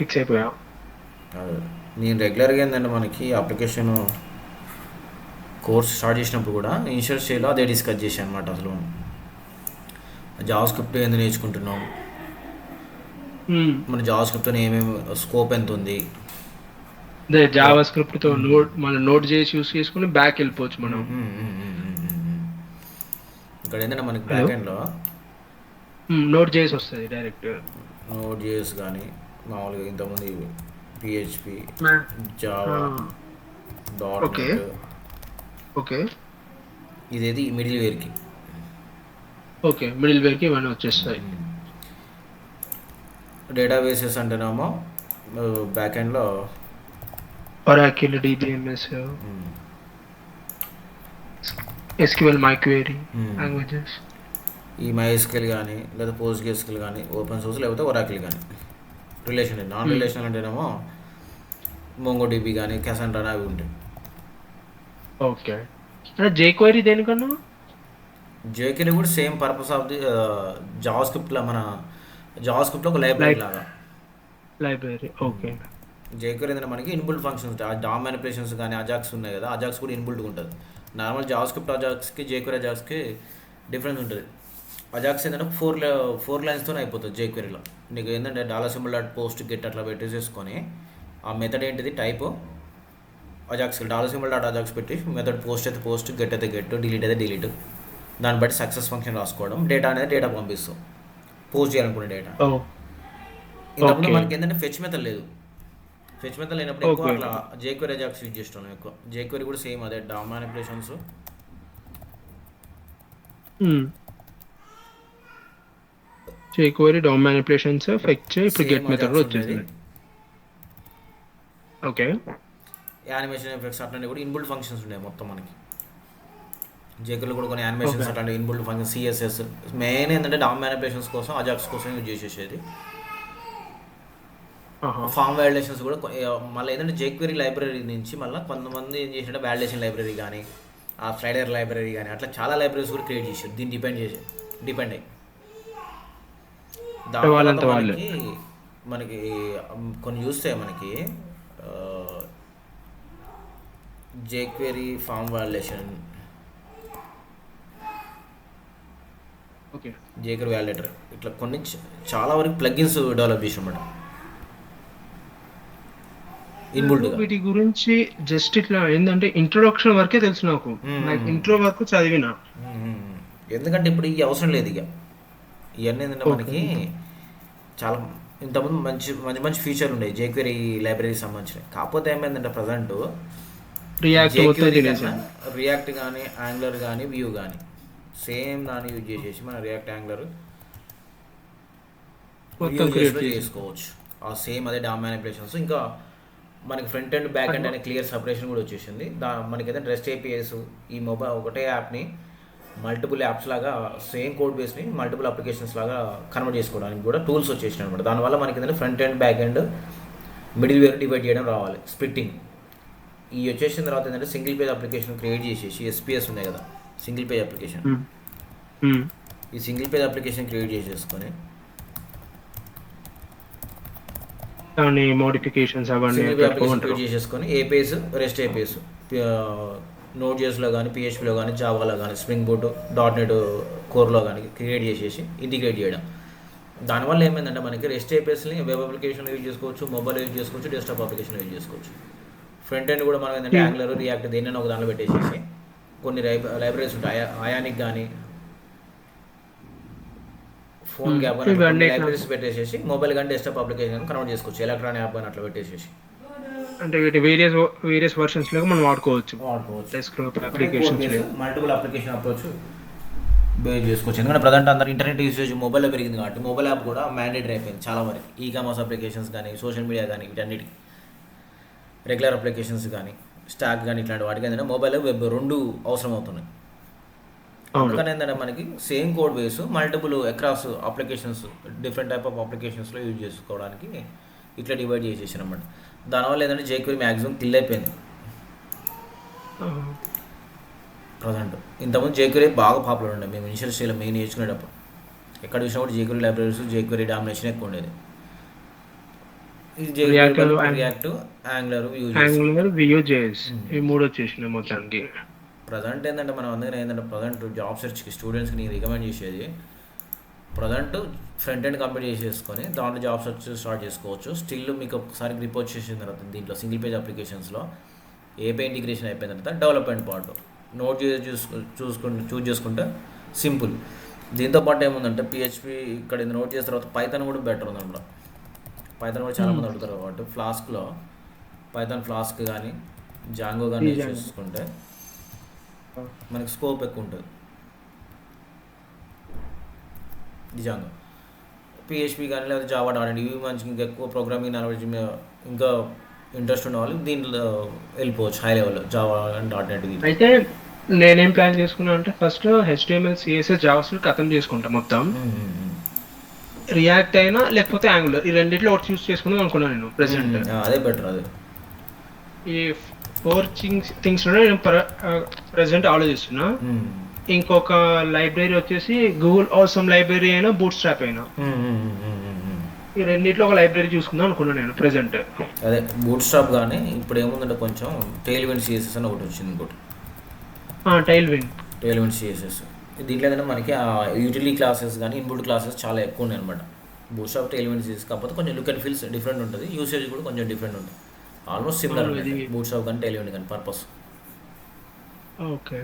Fix అయిపోయావు. అదే. నేను రెగ్యులర్గా ఏంటంటే మనకి అప్లికేషన్ కోర్స్ స్టార్ట్ చేసినప్పుడు కూడా ఇనిషియల్ స్టేజ్లో అదే డిస్కస్ చేశాను అనమాట. అసలు జావా స్క్రిప్ట్ ఏంది నేర్చుకుంటున్నాం, మన జావా స్క్రిప్ట్తో ఏమేమి స్కోప్ ఎంత ఉంది. అదే రా- జావా స్క్రిప్ట్ తో మనం నోట్ చేసి యూస్ చేసుకుని బ్యాక్ వెళ్ళిపోవచ్చు మనం. ఇక్కడ ఏంటంటే మనకి హలో. బ్యాక్ ఎండ్లో నోట్ చేసి వస్తుంది డైరెక్ట్. నోట్ జేఎస్ కానీ మామూలుగా ఇంతకుముందు PHP, Java, dot okay. Net, okay. ఇదేది మిడిల్ వేర్కి. ఓకే, మిడిల్ వేర్ కి ఇవన్నీ వచ్చేస్తాయి. డేటాబేసెస్ అంటేనేమో బ్యాక్ ఎండ్లో ఒరాకిల్, డిబిఎంఎస్, ఎస్క్యూఎల్, మైక్వేరీ లాంగ్వేజెస్. ఈ మైఎస్క్యూఎల్ కానీ లేదా పోస్ట్గ్రెస్క్యూఎల్ కానీ ఓపెన్ సోర్స్ లేకపోతే ఒరాకిల్ కానీ. రిలేషన్ నాన్ రిలేషనల్ అంటేనేమో మోంగోడిబి కానీ క్యాసండ్రా అవి ఉంటాయి. ఓకే. అంటే జేక్వెరీ దేనికన్నా? జేక్యూఎల్ కూడా same purpose of the Java స్క్రిప్ట్లో మన జావా స్క్రిప్ట్లో ఒక లైబ్రరీ లైక్ లాగా. లైబ్రరీ. ఓకే. జేక్యూఎల్ ఏంటంటే మనకి ఇన్బుల్ట్ ఫంక్షన్స్ ఉంటాయి. ఆ డామ్ మ్యానిపులేషన్స్ కానీ అజాక్స్ ఉన్నాయి కదా, అజాక్స్ కూడా ఇన్బుల్ట్గా ఉంటుంది. నార్మల్ జావా స్క్రిప్ట్ అజాక్స్కి జేక్యూఎల్ అజాక్స్కి డిఫరెన్స్ ఉంటుంది. అజాక్స్ ఏంటంటే ఫోర్ లైన్స్తో అయిపోతుంది. జేక్యూఎల్లో నీకు ఏంటంటే $పోస్ట్ గెట్ అట్లా పెట్టేసేసుకొని ఆ మెథడ్ ఏంటిది టైప్ అజాక్స్ $అజాక్స్ పెట్టి మెథడ్ పోస్ట్ అయితే పోస్ట్, గెట్ అయితే గెట్, డిలీట్ అయితే డిలీట్, దాన్ని బట్టి సక్సెస్ ఫంక్షన్ రాసుకోవడం, డేటా అనేది డేటా పంపిస్తాం పోస్ట్ చేయాలనుకునే డేటా. ఓ. ఇంతకుముందు ఓకే. మనకి ఏంటంటే ఫెచ్ మెథడ్ లేదు. ఫెచ్ మెథడ్ లేనప్పుడు ఎక్కువ ఓకే. అట్లా జేక్వెరీ అజాక్స్ యూజ్ చేస్తున్నాం ఎక్కువ. జేక్వెరీ కూడా సేమ్ అదే DOM manipulations. JQuery, DOM manipulations, fetch, ఇప్పుడు సేమ్ గెట్ మెథడ్ అజాక్స్ ఉండేది. వచ్చేసింది. ఓకే. యానిమేషన్ ఎఫెక్ట్స్ అట్లాంటివి కూడా ఇన్బుల్ట్ ఫంక్షన్స్ ఉన్నాయి మొత్తం మనకి. జేక్వెరీలో కూడా కొన్ని యానిమేషన్స్ ఓకే. అట్లాంటి ఇన్బుల్ట్ ఫంక్షన్ సిఎస్ఎస్ మెయిన్ ఏంటంటే డామ్ మ్యానిపులేషన్స్ కోసం అజాక్స్ కోసం యూజ్ చేసేది. ఆహా. ఫామ్ వ్యాలిడేషన్స్ కూడా మళ్ళీ ఏంటంటే జేక్వెరీ లైబ్రరీ నుంచి మళ్ళీ కొంతమంది ఏం చేసినట్టే వ్యాలిడేషన్ లైబ్రరీ కానీ ఆ స్లైడర్ లైబ్రరీ కానీ అట్లా చాలా లైబ్రరీస్ కూడా క్రియేట్ చేశారు దీన్ని డిపెండ్ అయ్యి. దాని తర్వాత వాళ్ళంతా వాళ్ళే. మనకి కొన్ని చూస్తే మనకి jQuery form validation, okay. JQuery validator ఇట్లా కొన్ని చాలా వరకు ప్లగిన్స్ డెవలప్ చేసి అనమాట ఇన్బుల్ట్గా. వీటి గురించి జస్ట్ ఇట్లా ఏంటంటే ఇంట్రొడక్షన్ వరకే తెలుసు నాకు. నాకు ఇంట్రో వరకు చదివిన. ఎందుకంటే ఇప్పుడు ఈ అవసరం లేదు ఇక. ఇవన్నీ ఏంటంటే ఓకే. మనకి చాలా ఇంతకుముందు మంచి మంచి మంచి ఫీచర్లు ఉండేవి జేక్వెరీ లైబ్రరీకి సంబంధించినవి. కాకపోతే ఏమైందంటే ప్రజెంట్ రియాక్ట్ మొత్తం జేక్వెరీ కన్నా తినేసాను. రియాక్ట్ కానీ యాంగులర్ కానీ వ్యూ కానీ సేమ్ దాన్ని యూజ్ చేసేసి మన రియాక్ట్ యాంగులర్ మొత్తం క్రియేట్ చేసి. చేసుకోవచ్చు. ఆ సేమ్ అదే డామ్ మ్యానిపులేషన్స్. ఇంకా మనకి ఫ్రంట్ అండ్ బ్యాక్ అండ్ అనే క్లియర్ సపరేషన్ కూడా వచ్చేసింది. మనకి ఏదైనా రెస్ట్ ఏపీఎస్ ఈ మొబైల్ ఒకటే యాప్ని మల్టిపుల్ యాప్స్ లాగా సేమ్ కోడ్ బేస్ని మల్టిపుల్ అప్లికేషన్స్ లాగా కన్వర్ట్ చేసుకోవడానికి కూడా టూల్స్ వచ్చేసినాయి అనమాట. దానివల్ల మనకి ఏంటంటే front end back end middleware divide చేయడం రావాలి, స్ప్లిట్టింగ్. ఈ వచ్చేసిన తర్వాత ఏంటంటే సింగిల్ పేజ్ అప్లికేషన్ క్రియేట్ చేసేసి ఎస్పీఎస్ ఉన్నాయి కదా సింగిల్ పేజ్ అప్లికేషన్, ఈ సింగిల్ పేజ్ అప్లికేషన్ క్రియేట్ చేసేసుకొని దాని మోడిఫికేషన్స్ అవన్నీ సింగిల్ పేజ్ అప్లికేషన్ పెట్టుకోమంటారు. క్రియేట్ చేసేసుకొని ఏపీఎస్ రెస్ట్ ఏపీఎస్ నోట్ జేఎస్లో కానీ పిహెచ్పిలో కానీ జావాలో కానీ స్ప్రింగ్ బూట్ డాట్ నెట్ కోర్లో కానీ క్రియేట్ చేసేసి ఇంటిగ్రేట్ చేయడం. దానివల్ల ఏమైందంటే మనకి రెస్ట్ ఏపీఎస్ని వెబ్ అప్లికేషన్లో యూజ్ చేసుకోవచ్చు, మొబైల్ యూజ్ చేసుకోవచ్చు, డెస్క్టాప్ అప్లికేషన్లో యూజ్ చేసుకోవచ్చు. ఫ్రంట్ ఎండ్ కూడా మనం ఏంటంటే యాంగులర్, రియాక్ట్ దేన్నైనా ఒక దాంట్లో పెట్టేసేసి కొన్ని లైబ్రరీస్ ఉంటాయి అయానిక్ కానీ ఫోన్ గ్యాప్ కానీ ఇవన్నీ లైబ్రరీస్ పెట్టేసేసి మొబైల్ కానీ డెస్క్టాప్ అప్లికేషన్ కన్వర్ట్ చేసుకోవచ్చు, ఎలక్ట్రానిక్ యాప్ కానీ అట్లా పెట్టేసేసి అంటే వీటి వేరియస్ వర్షన్స్ లో మనం వాడుకోవచ్చు. Desktop applications multiple application approach base చేసుకోవచ్చు. ఎందుకంటే ప్రజెంట్ అందరూ ఇంటర్నెట్ యూసేజ్ మొబైల్లో పెరిగింది కాబట్టి మొబైల్ యాప్ కూడా మ్యాండేటరీ అయిపోయింది చాలా వరకు. ఈ కామర్స్ అప్లికేషన్స్ కానీ సోషల్ మీడియా కానీ వీటన్నిటికి రెగ్యులర్ అప్లికేషన్స్ కానీ స్టాక్ కానీ ఇట్లాంటి వాటికి ఏంటంటే మొబైల్ వెబ్ రెండు అవసరం అవుతున్నాయి. అందుకని ఏంటంటే మనకి same code base multiple across applications different type of అప్లికేషన్స్లో యూజ్ చేసుకోవడానికి ఇట్లా డివైడ్ చేసేసారు అన్నమాట. దానివల్ల ఏంటంటే జేక్వెరీ మ్యాక్సిమం కిల్ అయిపోయింది ప్రజెంట్. ఇంతకుముందు జేక్వెరీ బాగా పాపులర్ ఉండే మేము ఇనిషియల్ స్టేజ్లో మెయిన్ నేర్చుకునేటప్పుడు ఎక్కడ చూసినా కూడా జేక్వెరీ లైబ్రరీస్ జేక్వెరీ డామినేషన్ ఎక్కువ ఉండేది. ఇది react, react, angular, uses. Angular, Vue.js ఈ 3 వచ్చేసినాయి మొత్తానికి. ప్రజెంట్ ఏంటంటే మనం అందుకని ఏంటంటే ప్రజెంట్ జాబ్ సెర్చ్కి స్టూడెంట్స్కి నేను రికమెండ్ చేసేది ప్రజెంట్ ఫ్రంట్ ఎండ్ కంప్లీట్ చేసేసుకొని దాంట్లో జాబ్ సెర్చ్ స్టార్ట్ చేసుకోవచ్చు. స్టిల్ మీకు ఒకసారి గ్రిప్ వచ్చేసిన తర్వాత దీంట్లో సింగిల్ పేజ్ అప్లికేషన్స్లో ఏపీ ఇంటిగ్రేషన్ అయిపోయిన తర్వాత డెవలప్మెంట్ పార్ట్ నోట్ చూస్ చేసుకుంటే సింపుల్. దీంతో పాటు ఏముందంటే పిహెచ్పి ఇక్కడ ఇది నోట్ చేసిన తర్వాత పైథాన్ కూడా బెటర్ ఉంది అన్నమాట. పైథాన్ కూడా చాలామంది అడుగుతారు కాబట్టి ఫ్లాస్క్లో పైథాన్ ఫ్లాస్క్ కానీ జాంగో కానీ చూసుకుంటే మనకి స్కోప్ ఎక్కువ ఉంటుంది. జాంగో పిహెచ్పి కానీ లేదా జావా డాట్ ఇవి మంచి ఇంకా ఎక్కువ ప్రోగ్రామింగ్ నాలెడ్జ్ ఇంకా ఇంట్రెస్ట్ ఉన్న వాళ్ళు దీంట్లో వెళ్ళిపోవచ్చు హై లెవెల్లో జావా అండ్ డాట్ నెట్. అయితే నేనేం ప్లాన్ చేసుకున్నా అంటే ఫస్ట్ HTML, CSS, జావాస్క్రిప్ట్ ఖతం చేసుకుంటా మొత్తం. రియాక్ట్ అయినా లేకపోతే యాంగులర్ ఈ రెండిట్లో ఒకటి చూస్ చేసుకుందాం అనుకున్నాను నేను ప్రెసెంట్. అదే బెటర్. అదే ఈ 4 థింగ్స్ నేను ప్రెసెంట్ ఆలోచిస్తున్నా. ఇంకొక లైబ్రరీ వచ్చేసి గూగుల్ ఆసమ్ లైబ్రరీ అయినా బూట్ స్ట్రాప్ అయినా ఈ రెండిట్లో ఒక లైబ్రరీ చూసుకుందాం అనుకున్నాను నేను ప్రెసెంట్. అదే బూట్ స్ట్రాప్ కానీ ఇప్పుడు ఏముందంటే కొంచెం టెయిల్విండ్ CSS అని ఒకటి వచ్చింది. ఇంకోటి టెయిల్విండ్ CSS దీంట్లో ఏంటంటే మనకి యూటిలిటీ క్లాసెస్ కానీ ఇన్బుల్ట్ క్లాసెస్ చాలా ఎక్కువ ఉన్నాయి అనమాట. బూట్ స్ట్రాప్ టెయిల్విండ్ CSS కాకపోతే కొంచెం లుక్ అండ్ ఫీల్స్ డిఫరెంట్ ఉంటుంది, యూసేజ్ కూడా కొంచెం డిఫరెంట్ ఉంటుంది. ఆల్మోస్ట్ సిమిలర్ బూట్ స్ట్రాప్ కానీ టెయిల్విండ్ కానీ పర్పస్. ఓకే,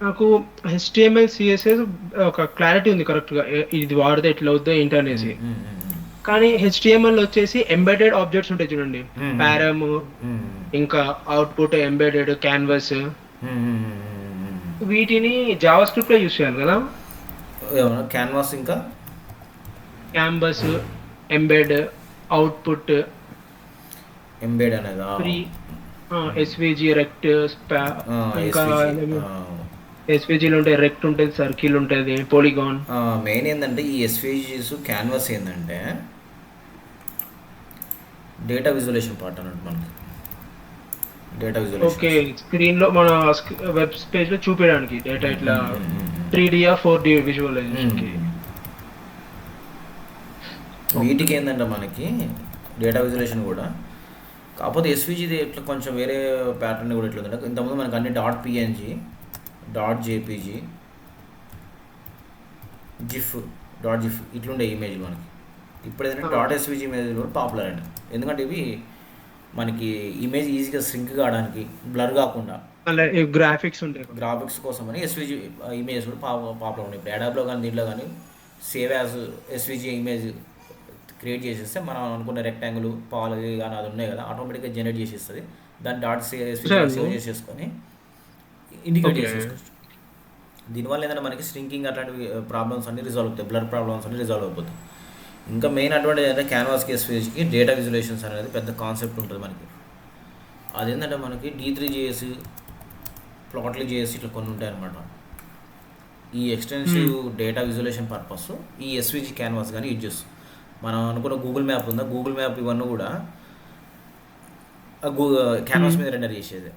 నాకు HTML, CSS ఒక క్లారిటీ ఉంది కరెక్ట్గా ఇది వాడితే ఎట్లా అవుద్దో ఏంటి అనేసి. కానీ HTML వచ్చేసి ఎంబెడెడ్ ఆబ్జెక్ట్స్ ఉంటాయి చూడండి, పారమ్, ఇంకా అవుట్పుట్, ఎంబెడెడ్, క్యాన్వాస్, వీటిని జావా స్క్రిప్ట్ లో యూస్ చేయాలి కదా. క్యాన్వాస్ ఇంకా క్యాంబస్, ఎంబెడ్, అవుట్పుట్, ఎంబెడ్ అనేది SVG, రెక్ట్, ఇంకా SVGలో ఉంటాయి, రెక్ట్ ఉంటుంది, సర్కిల్ ఉంటుంది, పోలిగాన్. మెయిన్ ఏంటంటే ఈ SVGs క్యాన్వాస్ ఏంటంటే డేటా విజువలేషన్ పార్ట్ అన్నట్టు మనకి. డేటా విజువలేషన్ ఓకే, స్క్రీన్ లో మన వెబ్ పేజ్ లో చూపించడానికి డేటా ఇట్లా 3D or 4D విజువలైజేషన్ కి. వీటికి ఏంటంటే మనకి డేటా విజువలేషన్ కూడా కాకపోతే SVG ఇట్లా కొంచెం వేరే ప్యాటర్న్ కూడా ఇట్లా ఉందంటే ఇంతకుముందు మనకి అన్ని .png, .jpg, జిఫ్ ఇట్లుండే ఇమేజ్లు మనకి. ఇప్పుడు ఏంటంటే .svg ఇమేజ్ కూడా పాపులర్ అండి. ఎందుకంటే ఇవి మనకి ఇమేజ్ ఈజీగా సింక్ కావడానికి, బ్లర్ కాకుండా గ్రాఫిక్స్ ఉంటాయి, గ్రాఫిక్స్ కోసం అని SVG ఇమేజెస్ కూడా పాపులర్ ఉన్నాయి. ఇప్పుడు అడాబ్లో కానీ దీంట్లో కానీ save as SVG image create చేసేస్తే మనం అనుకున్న రెక్టాంగిల్, పాలు కానీ అది ఉన్నాయి కదా ఆటోమేటిక్గా జనరేట్ చేసేస్తుంది. దాన్ని .svg సేవ్ చేసేసుకొని ఇండికేట్ చేసేసుకోవచ్చు. దీనివల్ల ఏంటంటే మనకి స్ట్రింకింగ్ అట్లాంటి ప్రాబ్లమ్స్ అన్ని రిజాల్వ్ అవుతాయి, బ్లర్ ప్రాబ్లమ్స్ అన్ని రిజాల్వ్ అయిపోతాయి. ఇంకా మెయిన్ అడ్వాంటేజ్ అంటే క్యాన్వాస్కి SVGకి డేటా విజువలేషన్స్ అనేది పెద్ద కాన్సెప్ట్ ఉంటుంది మనకి. అదేంటంటే మనకి D3JS, Plotly.js ఇట్లా కొన్ని ఉంటాయి అనమాట. ఈ ఎక్స్టెన్సివ్ డేటా విజువలేషన్ పర్పస్ ఈ SVG క్యాన్వాస్ కానీ యూజ్ చేస్తాం. మనం అనుకున్న గూగుల్ మ్యాప్ ఉందా, గూగుల్ మ్యాప్ ఇవన్నీ కూడా క్యాన్వాస్ మీద రెండర్ చేసేది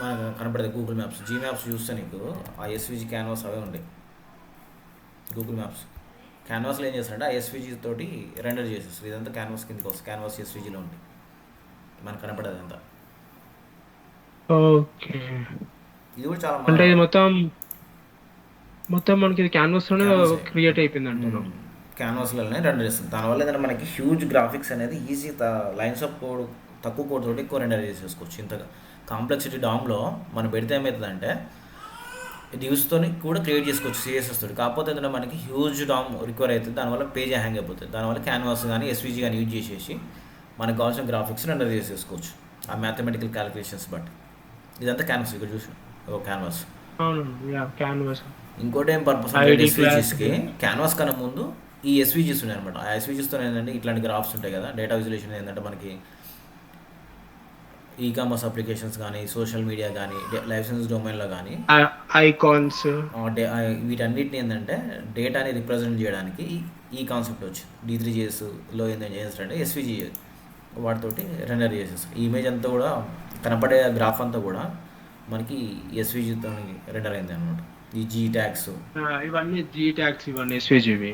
మనకు కనపడేది. గూగుల్ మ్యాప్స్, G మ్యాప్స్ చూస్తే నీకు ఆ SVG క్యాన్వాస్ అవే ఉంటాయి. గూగుల్ మ్యాప్స్ క్యాన్వాస్లో ఏం చేస్తారంటే ఆ SVG తోటి రెండర్ చేసేస్తారు. ఇదంతా క్యాన్వాస్ కిందకి వస్తుంది, క్యాన్వాస్ SVGలో ఉంటాయి మనకు కనపడేది అంతా. ఓకే, ఇది కూడా చాలా అంటే ఇది మొత్తం మనకి క్యాన్వాస్ లోనే క్రియేట్ అయిపోయింది అంటున్నాం. క్యాన్వాస్లోనే రెండర్ చేస్తుంది. దానివల్ల ఏంటంటే మనకి హ్యూజ్ గ్రాఫిక్స్ అనేది ఈజీ లైన్స్ ఆఫ్ కోడ్ తక్కువ కోడ్ తోటి ఎక్కువ రెండర్ చేసేసుకోవచ్చు. ఇంతగా కాంప్లెక్సిటీ డామ్లో మనం పెడితే ఏమవుతుందంటే డివ్స్తో కూడా క్రియేట్ చేసుకోవచ్చు CSS తోటి. కాకపోతే ఏంటంటే మనకి హ్యూజ్ డామ్ రిక్వైర్ అవుతుంది, దానివల్ల పేజ్ హ్యాంగ్ అయిపోతుంది. దానివల్ల క్యాన్వాస్ కానీ SVG కానీ యూజ్ చేసేసి మనకు కావాల్సిన గ్రాఫిక్స్ రెండర్ చేసేసుకోవచ్చు ఆ మ్యాథమెటికల్ క్యాలిక్యులేషన్స్ బట్టి. ఇదంతా క్యాన్వాస్, ఇక్కడ చూసి క్యాన్వాస్. ఇంకోటి ఏం పర్పస్ అంటే SVGస్కి క్యాన్వాస్ కన్నా ముందు ఈ SVGs ఉన్నాయి అనమాట. ఆ SVGస్తో ఏంటంటే ఇట్లాంటి గ్రాఫ్స్ ఉంటాయి కదా. డేటా విజువలేషన్ ఏంటంటే మనకి ఈకామర్స్ అప్లికేషన్స్ కానీ, సోషల్ మీడియా కానీ, లైసెన్స్ డొమైన్లో కానీ ఐకాన్స్, వీటన్నిటిని ఏంటంటే డేటాని రిప్రజెంట్ చేయడానికి ఈ కాన్సెప్ట్ వచ్చింది. D3JSలో ఏంటంటే చేస్తారంటే SVG వాటితోటి రెండర్ చేసేస్తారు. ఈ ఇమేజ్ అంతా కూడా కనపడే గ్రాఫ్ అంతా కూడా మనకి SVGతో రెండర్ అయింది అనమాట. ఈ జీ ట్యాగ్స్ ఇవన్నీ జీ ట్యాగ్స్, ఇవన్నీ ఎస్విజివి.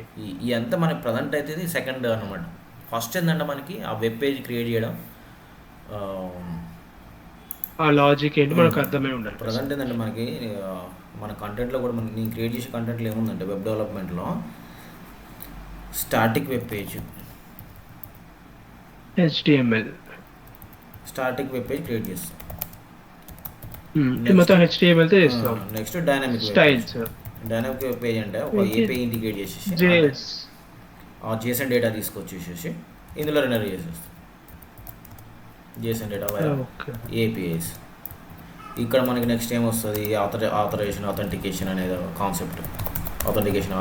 ఇదంతా మనకి ప్రజెంట్ అయితే ఇది సెకండ్ అనమాట. ఫస్ట్ ఏంటంటే మనకి ఆ వెబ్ పేజ్ క్రియేట్ చేయడం, ఆ లాజిక్ ఏంటి మనకు అర్థమై ఉండాలి. ప్రజెంట్ ఏంటంటే మనకి మన కంటెంట్లో కూడా నేను క్రియేట్ చేసే కంటెంట్లో ఏముందంటే వెబ్ డెవలప్మెంట్లో static web page, HTML static web page create చేస్తాం. మొత్తం హెచ్టిఎంఎల్ తో చేస్తాం. Next dynamic styles. Dynamic web page అంటే ఒక ఏపీ ఇంటిగ్రేట్ చేసేసి జేఎస్, ఆ జేసన్ డేటా తీసుకొచ్చేసేసి ఇందులో రెనర్ చేసేస్తాం. Jason data APIs. ఇక్కడ మనకి నెక్స్ట్ ఏం వస్తుంది, ఆథరైజేషన్ ఆథెంటికేషన్ అనేది కాన్సెప్ట్. ఆథరైజేషన్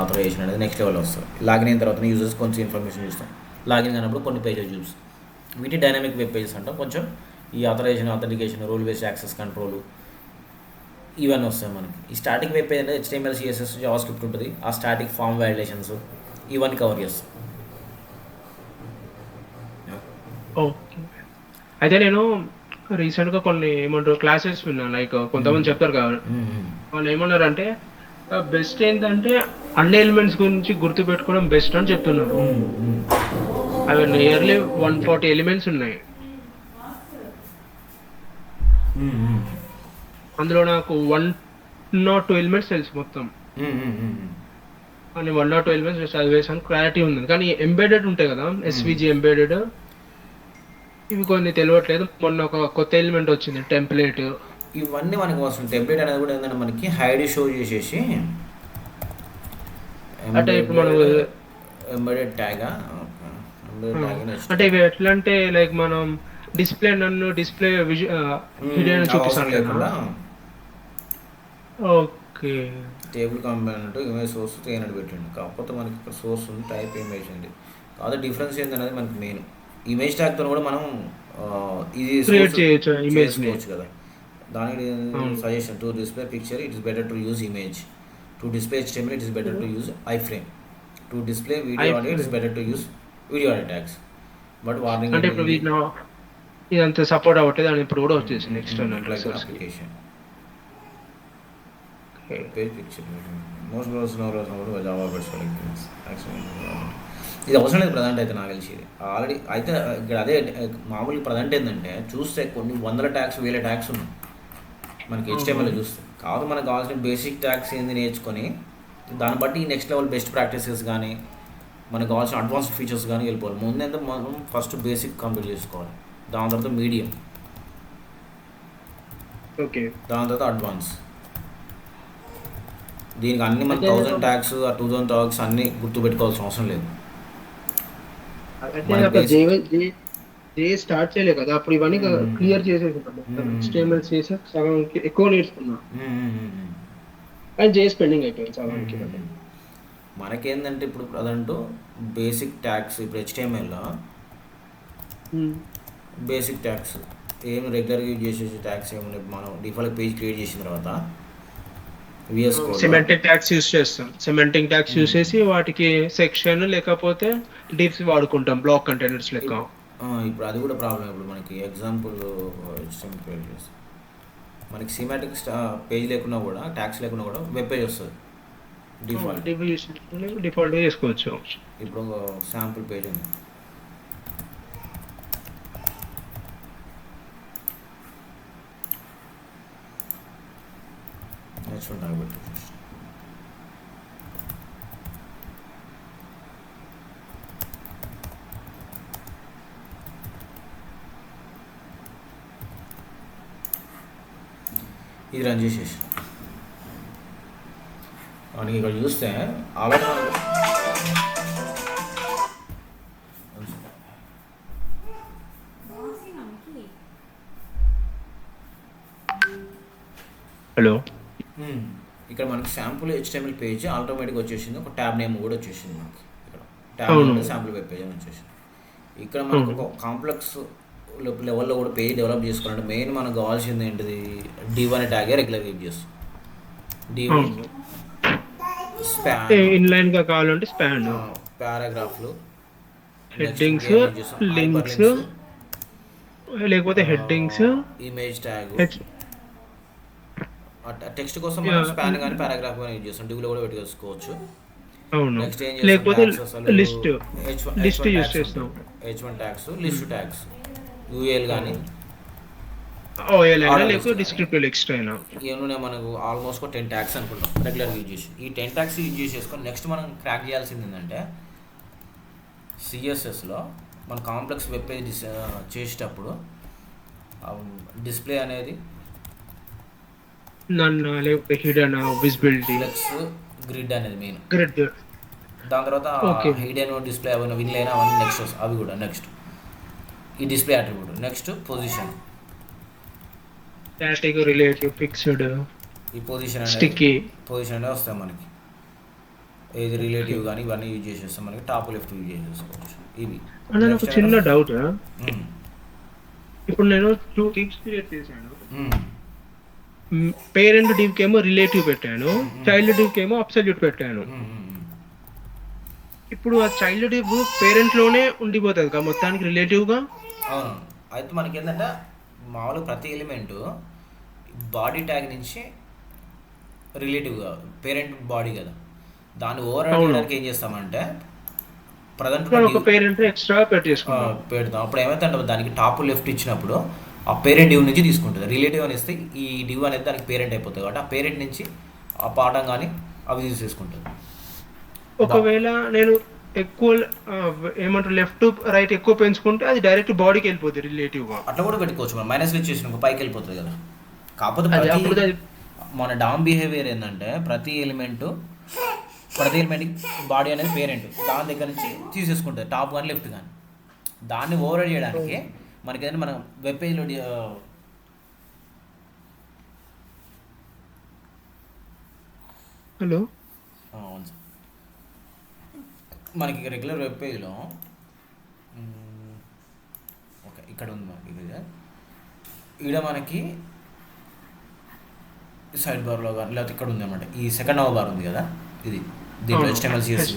అనేది నెక్స్ట్ లెవెల్ వస్తుంది. లాగిన్ అయిన తర్వాత యూజర్స్ కొంచెం ఇన్ఫర్మేషన్ చూస్తాం. లాగిన్ అయినప్పుడు కొన్ని పేజెస్ చూస్తాం. వీటి డైనమిక్ వెబ్ పేజెస్ అంటాం. కొంచెం ఈ authorisation authentication, rule based access control ఇవన్నీ వస్తాయి మనకి. ఈ స్టాటిక్ వెబ్ పేజ్ అంటే HTML CSS జావా స్క్రిప్ట్ ఉంటుంది. ఆ స్టాటిక్ ఫామ్ వ్యాలిడేషన్స్ ఇవన్నీ కవర్ చేస్తాం. ఓకే. అయితే నేను రీసెంట్గా కొన్ని ఏమంటారు క్లాసెస్ విన్నాను. లైక్ కొంతమంది చెప్తారు కదా, వాళ్ళు ఏమన్నారు అంటే బెస్ట్ ఏంటంటే అన్ని ఎలిమెంట్స్ గురించి గుర్తు పెట్టుకోవడం బెస్ట్ అని చెప్తున్నారు. అవి నియర్లీ 140 ఎలిమెంట్స్ ఉన్నాయి. అందులో నాకు 102 ఎలిమెంట్స్ తెలుసు మొత్తం. అని 102 ఎలిమెంట్స్ చదివేసాను, క్లారిటీ ఉంది. కానీ ఎంబెడెడ్ ఉంటాయి కదా, ఎస్విజి ఎంబెడెడ్, ఇవి కొన్ని తెలియట్లేదు. మొన్న ఒక కొత్త ఎలిమెంట్ వచ్చింది, టెంప్లెట్. ఇవన్నీ మనకి వస్తుంది. టెంప్లెట్ అనేది కూడా ఏంటంటే మనకి హైడ్ షో చేసేసి అంటే ఇప్పుడు మనం ఎంబెడెడ్ ట్యాగ్ అంటే ఇవి ఎట్లా అంటే లైక్ మనం డిస్ప్లే వీడియో చూపిస్తాను కదా. Okay. Table component image source తేనట్టు పెట్టండి. కాకపోతే మనకి ఇక్కడ సోర్స్ ఉంది, టైప్ ఇమేజ్ ఉంది. కాకపోతే డిఫరెన్స్ ఏంటనేది మనకి మెయిన్. ఇమేజ్ ట్యాగ్తో కూడా మనం ఇది క్రియేట్ చేయొచ్చు ఇమేజ్ కదా. దానికి suggestion to display picture it is better to use image, to display HTML it is better to use iframe, to display video audio it is better to use video audio tags. But warning అంటే ఇప్పుడు ఇదంతా support అవ్వట్లేదు అని ఇప్పుడు కూడా వచ్చేసింది external application page picture most browsers no browser Java ఇది అవసరం లేదు ప్రజెంట్ అయితే నాకు తెలిసి. ఆల్రెడీ అయితే ఇక్కడ అదే మామూలుగా ప్రజెంట్ ఏంటంటే చూస్తే కొన్ని వందల ట్యాగ్స్, వేల ట్యాగ్స్ ఉన్నాయి మనకి HTML చూస్తే. కాదు మనకు కావాల్సిన బేసిక్ ట్యాగ్స్ ఏంది నేర్చుకొని దాన్ని బట్టి ఈ నెక్స్ట్ లెవెల్ బెస్ట్ ప్రాక్టీసెస్ కానీ మనకు కావాల్సిన అడ్వాన్స్డ్ ఫీచర్స్ కానీ వెళ్ళిపోవాలి. ముందంతా మనం ఫస్ట్ బేసిక్ కంప్లీట్ చేసుకోవాలి, దాని తర్వాత మీడియం, ఓకే, దాని తర్వాత అడ్వాన్స్. దీనికి అన్ని మన 1000 ట్యాగ్స్ 2000 ట్యాగ్స్ అన్నీ గుర్తుపెట్టుకోవాల్సిన అవసరం లేదు. స్టార్ట్ చేయలేదు కదా అప్పుడు, ఇవన్నీ క్లియర్ చేసేసుకున్నాం. HTML చేసి సగం ఎక్కువ నేర్చుకున్నాం, కానీ జేఎస్ పెండింగ్ అయిపోయింది సగానికి. మనకేందంటే ఇప్పుడు ప్రజెంట్ బేసిక్ ట్యాగ్స్, ఇప్పుడు HTMLలో బేసిక్ ట్యాగ్స్ ఏమి రెగ్యులర్గా యూజ్ చేసే ట్యాగ్స్ ఏమున్నాయి. మనం డిఫాల్ట్ పేజ్ క్రియేట్ చేసిన తర్వాత సిమెంటిక్ ట్యాగ్స్ యూస్ చేస్తాం. సిమెంటిక్ ట్యాగ్స్ యూస్ చేసి వాటికి సెక్షన్ లేకపోతే డిఫ్స్ వాడుకుంటాం, బ్లాక్ కంటైనర్స్ లెక్క. ఇప్పుడు అది కూడా ప్రాబ్లం. ఇప్పుడు మనకి ఎగ్జాంపుల్ మనకి సిమాటిక్ పేజ్ లేకున్నా కూడా, ట్యాగ్స్ లేకున్నా కూడా వెబ్ పేజ్ వస్తుంది డిఫాల్ట్ చేసుకోవచ్చు. ఇప్పుడు శాంపుల్ పేజ్ ఉంది, నేర్చుకుంటాను బట్టి ఇది రన్ చేసేసి మనకి ఇక్కడ చూస్తే ఆల్రెడీ హలో, ఇక్కడ మనకి శాంపుల్ HTML పేజ్ ఆటోమేటిక్గా వచ్చేసింది. ఒక ట్యాబ్ నేమ్ కూడా వచ్చేసింది మనకి. ఇక్కడ tab name sample web page అని వచ్చేసింది. ఇక్కడ మనకు ఒక కాంప్లెక్స్ లెవెల్లో కూడా పేజ్ డెవలప్ చేసుకోవాలంటే మెయిన్ మనకు కావాల్సింది ఏంటిది, div అనే ట్యాగే రెగ్యులర్గా యూజ్ చేస్తాం. div స్పాన్, ఇన్లైన్ గా కావాలంటే స్పాన్, పారాగ్రాఫ్లు, హెడ్డింగ్స్, లింక్స్, లేకపోతే హెడ్డింగ్స్, ఇమేజ్ ట్యాగ్, టెక్స్ట్ కోసం మనం యాహ్! స్పాన్ కానీ పారాగ్రాఫ్ కానీ యూజ్ చేస్తాం. డివ్లో కూడా పెట్టుకోవచ్చు. అవును. నెక్స్ట్ ఏం చేస్తాం, లేకపోతే ట్యాగ్స్ అసలు లిస్ట్, లిస్ట్ యూజ్ ట్యాగ్స్ చేస్తాం. ఉంటాయి. H1 ట్యాగ్స్, హ్మ్. లిస్ట్ ట్యాగ్స్, యూఎల్ కానీ ఓఎల్ అయినా ఆర్డర్ లిస్ట్ లేకపోతే కానీ డిస్క్రిప్టివ్ టెక్స్ట్ అయినా. ఇవన్నీ మనకు ఆల్మోస్ట్ 10 ట్యాగ్స్ అనుకుంటాం రెగ్యులర్గా యూజ్ చేసి. ఈ 10 ట్యాగ్స్ యూజ్ చేసేసుకొని నెక్స్ట్ మనం క్రాక్ చేయాల్సింది ఏంటంటే సిఎస్ఎస్లో మన కాంప్లెక్స్ వెబ్ పేజ్ చేసేటప్పుడు డిస్ప్లే అనేది నన్ను లేకపోతే హిడెన్, విజిబిలిటీ, ఫ్లెక్స్, గ్రిడ్ అనేది మెయిన్. గ్రిడ్. దాని తర్వాత ఓకే. హిడెన్ డిస్ప్లే అవన్నీ విన్ అయినా అవన్నీ నెక్స్ట్ వస్తాయి. అవి కూడా నెక్స్ట్ ఈ display attribute. Next position. Static, relative, fixed, ఈ పొజిషన్ అనేది స్టిక్కీ. వస్తాయి మనకి. ఏది రిలేటివ్ కానీ ఇవన్నీ యూజ్ చేసేస్తాం. మనకి టాప్ లెఫ్ట్ యూజ్ చేసేసుకోవచ్చు ఇవి. అంటే నాకు చిన్న డౌట్. మ్మ్. ఇప్పుడు నేను 2 టీమ్స్ క్రియేట్ చేశాను. మ్మ్. పేరెంట్ డివ్ కేమో రిలేటివ్ పెట్టాను, చైల్డ్ డివ్ కేమో అబ్సల్యూట్ పెట్టాను. మ్మ్. మ్మ్. ఇప్పుడు ఆ చైల్డ్ డివ్ పేరెంట్ లోనే ఉండిపోతుంది కదా మొత్తానికి రిలేటివ్ గా. అవును. అయితే మనకి ఏంటంటే మామూలుగా ప్రతి ఎలిమెంటు బాడీ ట్యాగ్ నుంచి రిలేటివ్గా పేరెంట్ బాడీ కదా, దాన్ని ఓవర్ చేయడానికి ఏం చేస్తామంటే ప్రజెంట్ ఒక పేరెంట్ ఎక్స్ట్రా పెట్టేసుకుంటాం. పెడతాం. అప్పుడు ఏమైతే అంటే దానికి టాప్ లెఫ్ట్ ఇచ్చినప్పుడు ఆ పేరెంట్ డివ్ నుంచి తీసుకుంటుంది. రిలేటివ్ అని ఇస్తే ఈ డివ్ అనేది దానికి పేరెంట్ అయిపోతుంది కాబట్టి ఆ పేరెంట్ నుంచి ఆ పాఠం కానీ అవి తీసేసుకుంటుంది. ఒకవేళ నేను ఎక్కువ ఏమంటారు లెఫ్ట్ రైట్ ఎక్కువ పెంచుకుంటే అది డైరెక్ట్ బాడీకి వెళ్ళిపోతుంది రిలేటివ్ గా. అట్లా కూడా పెట్టుకోవచ్చు. మనం మైనస్ ఇచ్చేసిన పైకి వెళ్ళిపోతుంది కదా. కాకపోతే అప్పుడు అది మన డామ్ బిహేవియర్ ఏంటంటే ప్రతి ఎలిమెంట్కి బాడీ అనేది పేరెంట్ దాని దగ్గర నుంచి తీసేసుకుంటుంది, టాప్ కానీ లెఫ్ట్ కానీ. దాన్ని ఓవర్ చేయడానికి మనకి ఏదైనా మనం వెబ్ పేజ్లో హలో అవును సార్, మనకి రెగ్యులర్ వెబ్ పేజ్లో ఓకే ఇక్కడ ఉంది మనకి ఇది. ఈడ మనకి సైడ్ బార్లో కానీ లేకపోతే ఇక్కడ ఉంది అనమాట. ఈ సెకండ్ నవ బార్ ఉంది కదా, ఇది దీంట్లో HTML CSS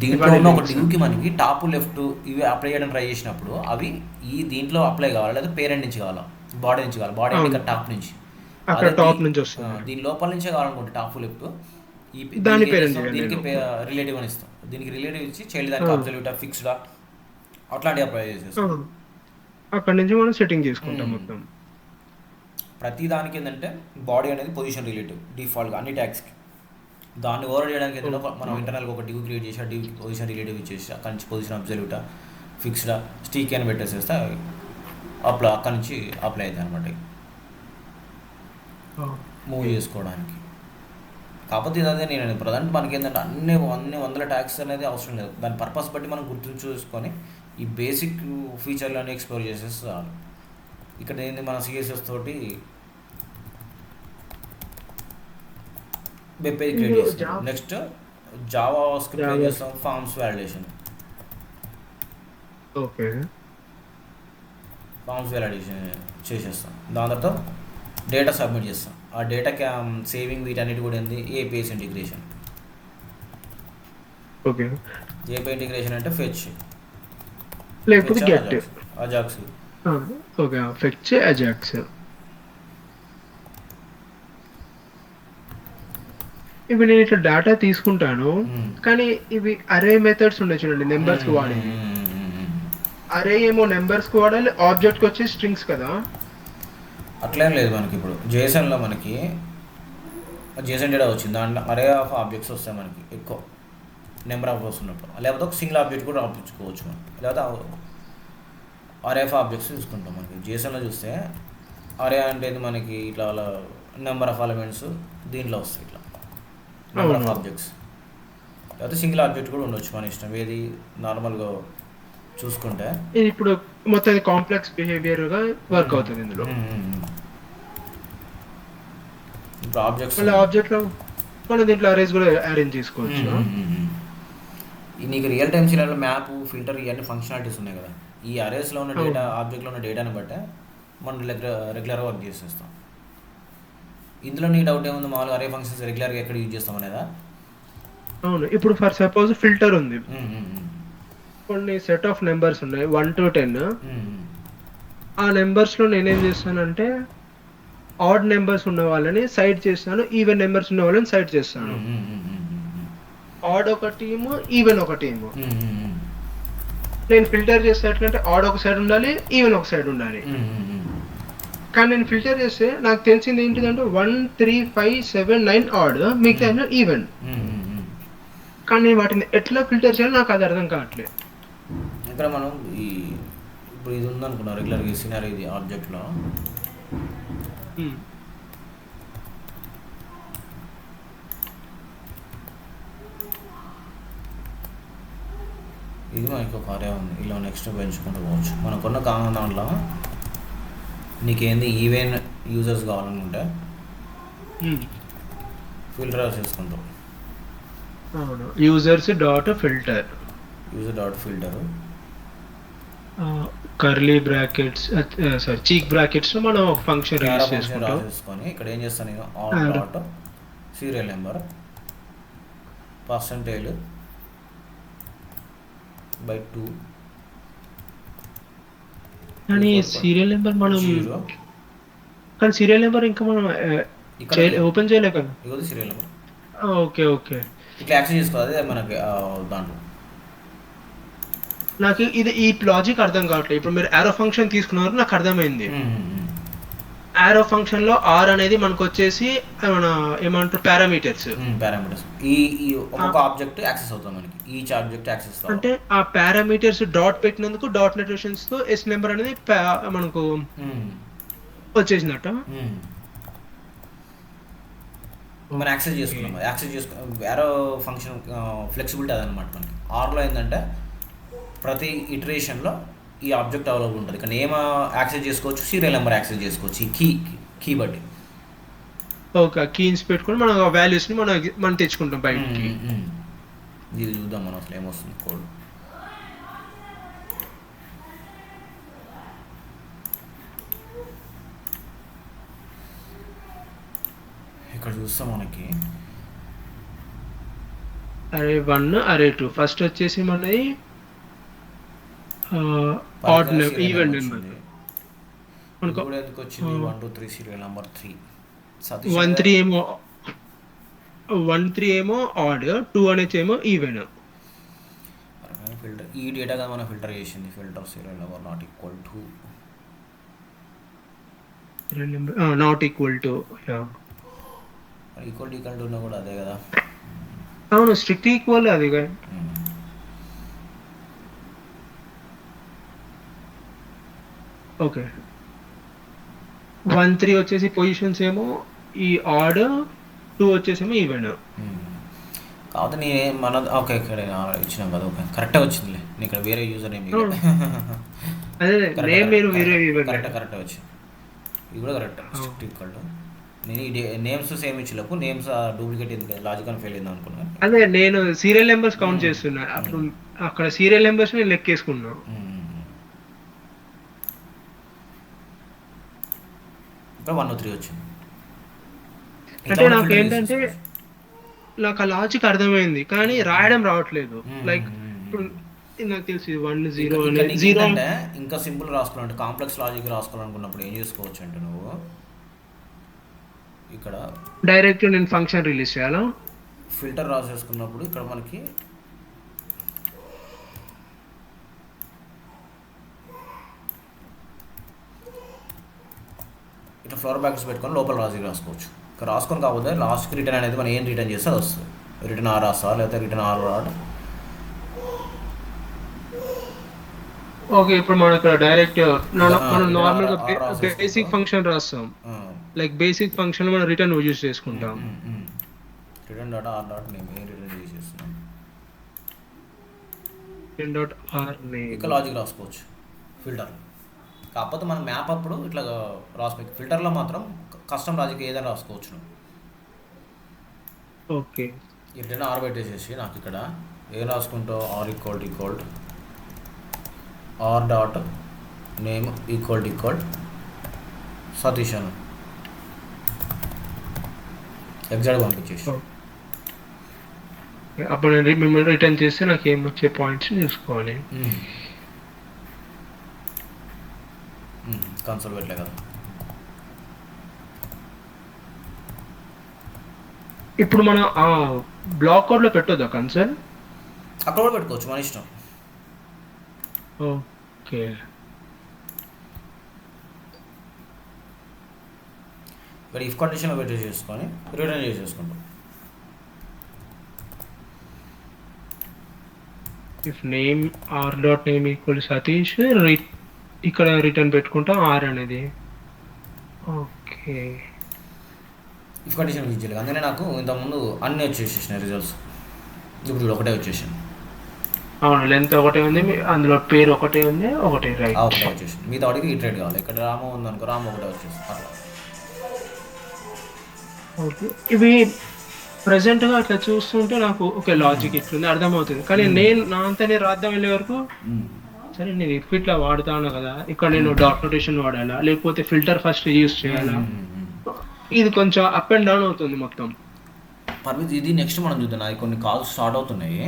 దీంట్లో ఉన్న ఒక డివ్కి మనకి టాప్ లెఫ్ట్ ఇవి అప్లై చేయడం ట్రై చేసినప్పుడు అవి ఈ దీంట్లో అప్లై కావాలి లేదా పేరెంట్ నుంచి కావాలా బాడీ నుంచి కావాలి. బాడీ అంటే ఇక్కడ టాప్ నుంచి, టాప్ నుంచి వస్తుంది. దీని లోపల నుంచే కావాలనుకుంటే టాప్ లెఫ్ట్ దాని పేరెంట్ దీనికి రిలేటివ్ అని ఇస్తాం. దీనికి రిలేటివ్ ఇచ్చి చైల్డ్ దానికి అబ్సల్యూటా ఫిక్స్డా అట్లాంటివి అప్లై చేసేస్తాం. అక్కడ నుంచి మనం సెట్టింగ్ చేసుకుంటాం మొత్తం. ప్రతి దానికి ఏంటంటే బాడీ అనేది పొజిషన్ రిలేటివ్ డిఫాల్ట్గా అన్ని ట్యాగ్స్కి. దాన్ని ఓవర్ చేయడానికి ఏంటంటే మనం ఇంటర్నల్గా ఒక డివ్ క్రియేట్ చేసి ఆ డివ్కి పొజిషన్ రిలేటివ్ ఇచ్చేసి అక్కడి నుంచి పొజిషన్ అబ్సల్యూటా ఫిక్స్డా స్టిక్ అని పెట్టేసేస్తే అక్కడి నుంచి అప్లై అవుతాయి అనమాట మూవ్ చేసుకోవడానికి. కాకపోతే ఇదే నేను ప్రజెంట్ మనకి ఏంటంటే అన్ని వందల ట్యాగ్స్ అనేది అవసరం లేదు. దాని పర్పస్ బట్టి మనం గుర్తు చూసుకొని ఈ బేసిక్ ఫీచర్లన్నీ ఎక్స్ప్లోర్ చేసేస్తే చాలు. ఇక్కడ ఏంది మన సిఎస్ఎస్ తోటి వెబ్ పేజ్ క్రియేట్ చేస్తాం. నెక్స్ట్ జావా స్క్రిప్ట్ చేస్తాం, forms validation. Okay, forms validation చేసేస్తాం. దాని తర్వాత డేటా సబ్మిట్ చేస్తాం. ఆ డేటా సేవింగ్ వీటన్నిటి కూడా ఏంది APS integration. Okay, API integration అంటే ఫెచ్ లేకపోతే get, Ajax. Okay, fetch, Ajax. ఇవి నేను ఇట్లా డేటా తీసుకుంటాను కానీ ఇవి అరే మెథడ్స్ ఉండే చూడండి నెంబర్స్ కి వాడేది. అరే ఏమో నెంబర్స్ కి వాడాలి, ఆబ్జెక్ట్ కి వచ్చి స్ట్రింగ్స్ కదా. అట్లేం లేదు మనకి. ఇప్పుడు జేసన్లో మనకి జేసన్ డేటా వచ్చింది, దాంట్లో అరే ఆఫ్ ఆబ్జెక్ట్స్ వస్తాయి మనకి ఎక్కువ నెంబర్ ఆఫ్ వస్తున్నప్పుడు. లేకపోతే ఒక సింగిల్ ఆబ్జెక్ట్ కూడా రాపించుకోవచ్చు మనం, లేకపోతే అరే ఆఫ్ ఆబ్జెక్ట్స్ చూసుకుంటాం. మనకి జేసన్లో చూస్తే అరే అంటే మనకి ఇట్లా నెంబర్ ఆఫ్ ఎలిమెంట్స్ దీంట్లో వస్తాయి, ఇట్లా నెంబర్ ఆఫ్ ఆబ్జెక్ట్స్. లేకపోతే సింగిల్ ఆబ్జెక్ట్ కూడా ఉండొచ్చు మన ఇష్టం, ఏది నార్మల్గా చూసుకుంటే. ఇది ఇప్పుడు మొత్తం కాంప్లెక్స్ బిహేవియర్ గా వర్క్ అవుతుంది ఇందులో. ఇప్పుడు ఆబ్జెక్ట్స్ ఆబ్జెక్ట్ లో మనం దీంట్లో అరేస్ కూడా అరేంజ్ చేసుకోవచ్చు. నీకు real time serial map, filter ఇవన్నీ ఫంక్షనాలిటీస్ ఉన్నాయి కదా. ఈ అరేస్లో ఉన్న డేటా, ఆబ్జెక్ట్లో ఉన్న డేటాని బట్టే మనం రెగ్యులర్గా వర్క్ చేసేస్తాం. ఇందులో నీ డౌట్ ఏముంది, మామూలుగా అరే ఫంక్షన్స్ రెగ్యులర్గా ఎక్కడ యూజ్ చేస్తాం అనేదా? అవును, ఇప్పుడు ఫర్ సపోజ్ ఫిల్టర్ ఉంది, కొన్ని సెట్ ఆఫ్ నెంబర్స్ ఉన్నాయి 1 to 10. ఆ నెంబర్స్ లో నేనేం చేస్తానంటే ఆడ్ నెంబర్స్ ఉన్న వాళ్ళని సైడ్ చేస్తాను, ఈవెన్ నెంబర్స్ ఉన్న వాళ్ళని సైడ్ చేస్తాను. ఆడ్ ఒక టీము, ఈవెన్ ఒక టీము. నేను ఫిల్టర్ చేస్తే ఎట్లంటే ఆడ్ ఒక సైడ్ ఉండాలి, ఈవెన్ ఒక సైడ్ ఉండాలి. కానీ నేను ఫిల్టర్ చేస్తే నాకు తెలిసింది ఏంటిదంటే 1 3 5 7 9 ఆడ్, మిగతా ఈవెన్. కానీ వాటిని ఎట్లా ఫిల్టర్ చేయాలో నాకు అది అర్థం కావట్లేదు. ఇక్కడ మనం ఈ ఇప్పుడు ఇది ఉందనుకున్నా రెగ్యులర్గా ఈ సినారీ ఇది ఆబ్జెక్ట్లో ఇది మనకి ఒక అరే ఉంది, ఇలా నెక్స్ట్ పెంచుకుంటూ పోవచ్చు. మనకున్న కామన్ దాంట్లో నీకేంది ఈవెన్ యూజర్స్ కావాలనుకుంటే ఫిల్టర్ చేసుకుంటాం. Users dot filter, user dot filter curly brackets sorry cheek brackets లో మనం ఒక ఫంక్షన్ రిలీజ్ చేసుకుంటాం. రాసేసుకొని ఇక్కడ ఏం చేస్తాను నేను all dot serial number percentage by 2 కానీ సీరియల్ నెంబర్ మనం కానీ సీరియల్ నెంబర్ ఇంకా మనం ఓపెన్ చేయలేక ఇగోది సీరియల్ నెంబర్. ఓకే ఓకే ఇట్లా యాక్సెస్ చేసుకోవాలి మనకి దాంట్లో. నాకు ఇది ఈ లాజిక్ అర్థం కావట్లేదు. ఇప్పుడు మీరు ఆరో ఫంక్షన్ తీసుకున్నారు, నాకు అర్థమైంది. ఆరో ఫంక్షన్ లో ఆర్ అనేది మనకు వచ్చేసి మన ఏమంటారు పారామీటర్స్. ఈ ఒక్కొక్క ఆబ్జెక్ట్ యాక్సెస్ అవుతుంది మనకి, ఈచ్ ఆబ్జెక్ట్ యాక్సెస్ అంటే ఆ పారామీటర్స్ డాట్ పెట్టినందుకు డాట్ నోటేషన్స్ తో ఎస్ నెంబర్ అనేది మనకు వచ్చేసిందట. మనం యాక్సెస్ చేసుకున్నాం. ఆరో ఫంక్షన్ ఫ్లెక్సిబిలిటీ అదనమాట. మనకి ఆర్లో ఏంటంటే ప్రతి ఇటరేషన్లో ఈ ఆబ్జెక్ట్ అవైలబుల్ ఉంటుంది. ఇక్కడ నేమ్ యాక్సెస్ చేసుకోవచ్చు, సీరియల్ నెంబర్ యాక్సెస్ చేసుకోవచ్చు ఈ కీ బట్టి. ఓకే, కీన్స్ పెట్టుకొని మనం ఆ వాల్యూస్ని మనం తెచ్చుకుంటాం బయటికి. ఇది చూద్దాం మనం అసలు ఏమొస్తుంది కోడ్. ఇక్కడ చూస్తాం మనకి అరే 1 అరే 2 ఫస్ట్ వచ్చేసి మనది ఆడ్ ఈవెన్ నెంబర్ మనకు ఎందుకు వచ్చింది 1 2 3 సీరియల్ నెంబర్ 3 1 3 ఏమో ఆడ్, 2 అనేది ఏమో ఈవెన్. ఫిల్టర్ ఈ డేటా కదా మనం ఫిల్టర్ చేసింది. Filter serial number not equal to equal to కూడా అదే కదా. అవును, స్ట్రిక్ట్ ఈక్వల్ అది. ఓకే 1 3 వచ్చేసి పొజిషన్స్ ఏమో ఈ ఆడ్, 2 వచ్చేసేమో ఈవెన్. కాకపోతే నేను మన ఓకే ఇక్కడ ఇచ్చినాం కదా. ఓకే కరెక్ట్గా వచ్చిందిలే. నేను ఇక్కడ వేరే యూజర్ ఏం అదే మీరు వేరే కరెక్ట్ వచ్చింది. ఇది కూడా కరెక్ట్ స్ట్రిక్ట్ ఈక్వల్ టు. నేను ఈ నేమ్స్ సేమ్ ఇచ్చినప్పుడు నేమ్స్ డూప్లికేట్ ఎందుకు లాజిక్ అని ఫెయిల్ అయింది అనుకున్నాను. అదే నేను సీరియల్ నెంబర్స్ కౌంట్ చేస్తున్నా. అప్పుడు అక్కడ సీరియల్ నెంబర్స్ నేను లెక్కేసుకున్నాను. ఇక్కడ 1 3 వచ్చింది. అంటే నాకు ఏంటంటే నాకు ఆ లాజిక్ అర్థమైంది కానీ రాయడం రావట్లేదు. లైక్ ఇప్పుడు నాకు తెలిసి 1 0 అంటే ఇంకా సింపుల్ రాసుకోవాలంటే కాంప్లెక్స్ లాజిక్ రాసుకోవాలనుకున్నప్పుడు ఏం చేసుకోవచ్చు అంటే నువ్వు ఇక్కడ డైరెక్ట్ నేను ఫంక్షన్ రిలీజ్ చేయాలా, ఫిల్టర్ రాసేసుకున్నప్పుడు ఇక్కడ మనకి ఇట్లా ఫ్లోర్ బ్యాక్స్ పెట్టుకొని లోపల లాజిక్ రాసుకోవచ్చు. ఇక్కడ రాసుకొని కాకపోతే లాస్ట్కి రిటర్న్ అనేది మనం ఏం రిటర్న్ చేస్తే అది వస్తుంది. రిటర్న్ ఆర్ రాస్తా లేకపోతే రిటర్న్ ఆర్ రాడ్. ఓకే ఇప్పుడు మనం ఇక్కడ డైరెక్ట్ మనం నార్మల్ గా బేసిక్ ఫంక్షన్ రాస్తాం. లైక్ బేసిక్ ఫంక్షన్ మనం రిటర్న్ యూజ్ చేసుకుంటాం. Return dot R dot name return చేసేస్తున్నాం. రిటర్న్ డాట్ ఆర్ నేమ్ ఇక్కడ లాజిక్ రాసుకోవచ్చు ఫిల్టర్. కాకపోతే మనం మ్యాప్ అప్పుడు ఇట్లా రాసుకోవచ్చు. ఫిల్టర్లో మాత్రం కస్టమ్ లాజిక్ ఏదైనా రాసుకోవచ్చు. ఓకే రిటర్న్ ఆర్ పెట్టేసేసి నాకు ఇక్కడ ఏం రాసుకుంటావు R equal R dot name equal Satish అని ఎగ్జాక్ట్ పంపించేసి అప్పుడు నేను మిమ్మల్ని రిటర్న్ చేస్తే నాకు ఏం వచ్చే పాయింట్స్ చూసుకోవాలి. కన్సోల్ పెట్టలే కదా. ఇప్పుడు మనం ఆ బ్లాక్ కోడ్ లో పెట్టొద్దా కన్సర్న్? అక్కడ కూడా పెట్టుకోవచ్చు, మన ఇష్టం. ఓకే. ఇక్కడ ఇఫ్ కండిషన్లో పెట్టి చేసుకొని రిటర్న్ చేసేసుకుంటాం. If name R dot name equal Satish, ఇక్కడ రిటర్న్ పెట్టుకుంటాం ఆర్ అనేది. ఓకే. ఇఫ్ కండిషన్ యూజ్ చేయాలి. అందుకనే నాకు ఇంతకుముందు అన్నీ వచ్చేసేసినాయి రిజల్ట్స్. ఇప్పుడు ఒకటే వచ్చేసింది. అవును, లెంత్ ఒకటే ఉంది, అందులో పేరు ఒకటే ఉంది, ఒకటే రైట్. ఒకటే వచ్చేసింది. మీతో అడిగి ఇటరేట్ కావాలి. ఇక్కడ రాము ఉందనుకో, రాము ఒకటే వచ్చేసింది అట్లా. ఓకే. ఇవి ప్రెసెంట్ గా అట్లా చూస్తుంటే నాకు ఓకే లాజిక్ ఇట్లుంది అర్థమవుతుంది, కానీ నేను నా అంతా నేను రాద్దాం వెళ్ళే వరకు సరే నేను ఇట్లా వాడుతాను కదా, ఇక్కడ నేను డాట్ నోటేషన్ వాడాలా లేకపోతే ఫిల్టర్ ఫస్ట్ యూజ్ చేయాలా, ఇది కొంచెం అప్ అండ్ డౌన్ అవుతుంది మొత్తం. పర్మిత్, ఇది నెక్స్ట్ మనం చూద్దాం. అది కొన్ని కాల్స్ స్టార్ట్ అవుతున్నాయి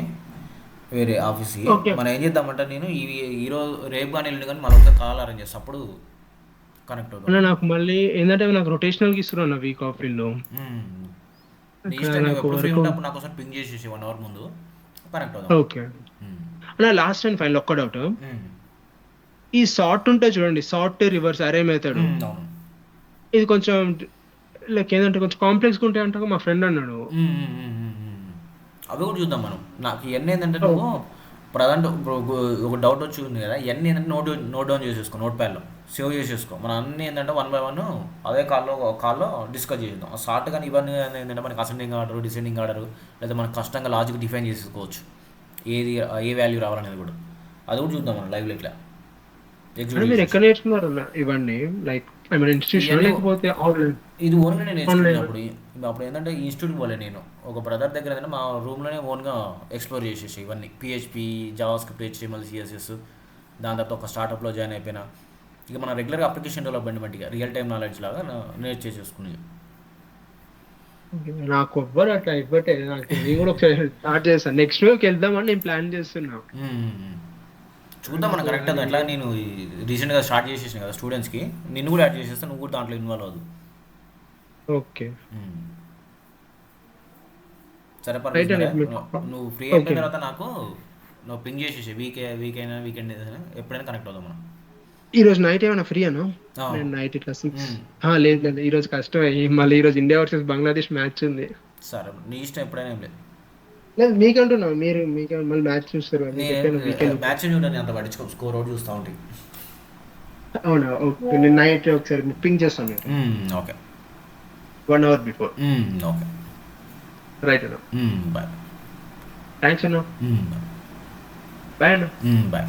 వేరే ఆఫీస్కి. మనం ఏం చేద్దామంటే నేను ఈరోజు రేపు కానీ వెళ్ళి కానీ మనం కాల్ అరేంజ్ చేస్తాం, అప్పుడు కనెక్ట్ అవుతాం. నాకు మళ్ళీ ఏంటంటే నాకు రొటేషనల్కి ఇస్తున్నాను వీక్ ఆఫ్ లో. నాకు ఒకసారి పింగ్ చేసేసి 1 hour ముందు కనెక్ట్ అవుతాం. ఓకే అన్న, లాస్ట్ అండ్ ఫైనల్ ఒక్క డౌట్. ఈ సార్ట్ ఉంటే చూడండి, సార్ట్ రివర్స్ అరే మెథడ్, ఇది కొంచెం లైక్ ఏంటంటే కొంచెం కాంప్లెక్స్ ఉంటాయి అంటే మా ఫ్రెండ్ అన్నాడు. అవి కూడా చూద్దాం మనం. నాకు ఇవన్నీ ఏంటంటే నువ్వు ప్రజెంట్ ఒక డౌట్ వచ్చి ఉంది కదా, ఇవన్నీ ఏంటంటే నోట్ డౌన్ చేసేసుకో, నోట్ ప్యాడ్లో సేవ్ చేసేసుకో. మనం అన్నీ ఏంటంటే 1 by 1 అదే కాల్లో డిస్కస్ చేద్దాం. షార్ట్ కానీ ఇవన్నీ ఏంటంటే మనకి అసెండింగ్ ఆర్డర్, డిసెండింగ్ ఆర్డర్, లేదా మనకు కష్టంగా లాజిక్ డిఫైన్ చేసుకోవచ్చు, ఏది ఏ వాల్యూ రావాలనేది కూడా. అది కూడా చూద్దాం మనం లైవ్లో ఇట్లా. మీరు ఎక్కడ నేర్చుకున్నారు ఇవన్నీ? లైక్ ఇన్స్టిట్యూషన్ లేకపోతే ఆన్లైన్? ఇది ఓన్గా నేను నేర్చుకున్నప్పుడు. అప్పుడు ఏంటంటే ఇన్స్టిట్యూట్ పోలే, నేను ఒక బ్రదర్ దగ్గర ఏంటంటే మా రూమ్లోనే ఓన్గా ఎక్స్ప్లోర్ చేసేసి ఇవన్నీ PHP, Java script, HTML, CSS. దాని తర్వాత ఒక స్టార్టప్లో జాయిన్ అయిపోయినా. ఇక మన రెగ్యులర్గా అప్లికేషన్ డెవలప్మెంట్ ఇక రియల్ టైమ్ నాలెడ్జ్ లాగా నేర్చేసేసుకునేది. నాకు ఎవ్వరు అట్లా ఇవ్వటే, నాకు నేను కూడా ఒకసారి స్టార్ట్ చేస్తాను. నెక్స్ట్ వీక్ వెళ్దామని నేను ప్లాన్ చేస్తున్నా. చూద్దాం మనం కరెక్ట్ అవుతుంది. ఎట్లా నేను రీసెంట్గా స్టార్ట్ చేసేసాను కదా స్టూడెంట్స్కి, నిన్ను కూడా యాడ్ చేసేస్తాను, నువ్వు కూడా దాంట్లో ఇన్వాల్వ్ అవ్వదు. ఓకే సరే పర్లేదు. నువ్వు ఫ్రీ అయిపోయిన తర్వాత నాకు నువ్వు పింగ్ చేసేసి వీక్ అయినా వీకెండ్ ఎప్పుడైనా కనెక్ట్ అవుదాం మనం. ఈ రోజు నైట్ ఏమైనా ఫ్రీ అను? నేను నైట్ ఇట్లా 6. లేదు లేదు, ఈ రోజు కష్టం. మళ్ళీ ఈ రోజు ఇండియా వర్సెస్ బంగ్లాదేశ్ మ్యాచ్ ఉంది. సరే నీ ఇష్టం, ఎప్పుడైనా ఏం లేదు. లేదు మీకంటున్నా, మీకు మళ్ళీ మ్యాచ్ చూస్తారు. మ్యాచ్ చూడండి, అంత పట్టించుకో, స్కోర్ అవుట్ చూస్తూ ఉంటాయి. అవునా? ఓకే, నేను నైట్ ఒకసారి పింగ్ చేస్తాను. Okay, 1 hour before. Okay right అన్న. బాయ్. థ్యాంక్స్ అన్న. బాయ్ అన్న. బాయ్.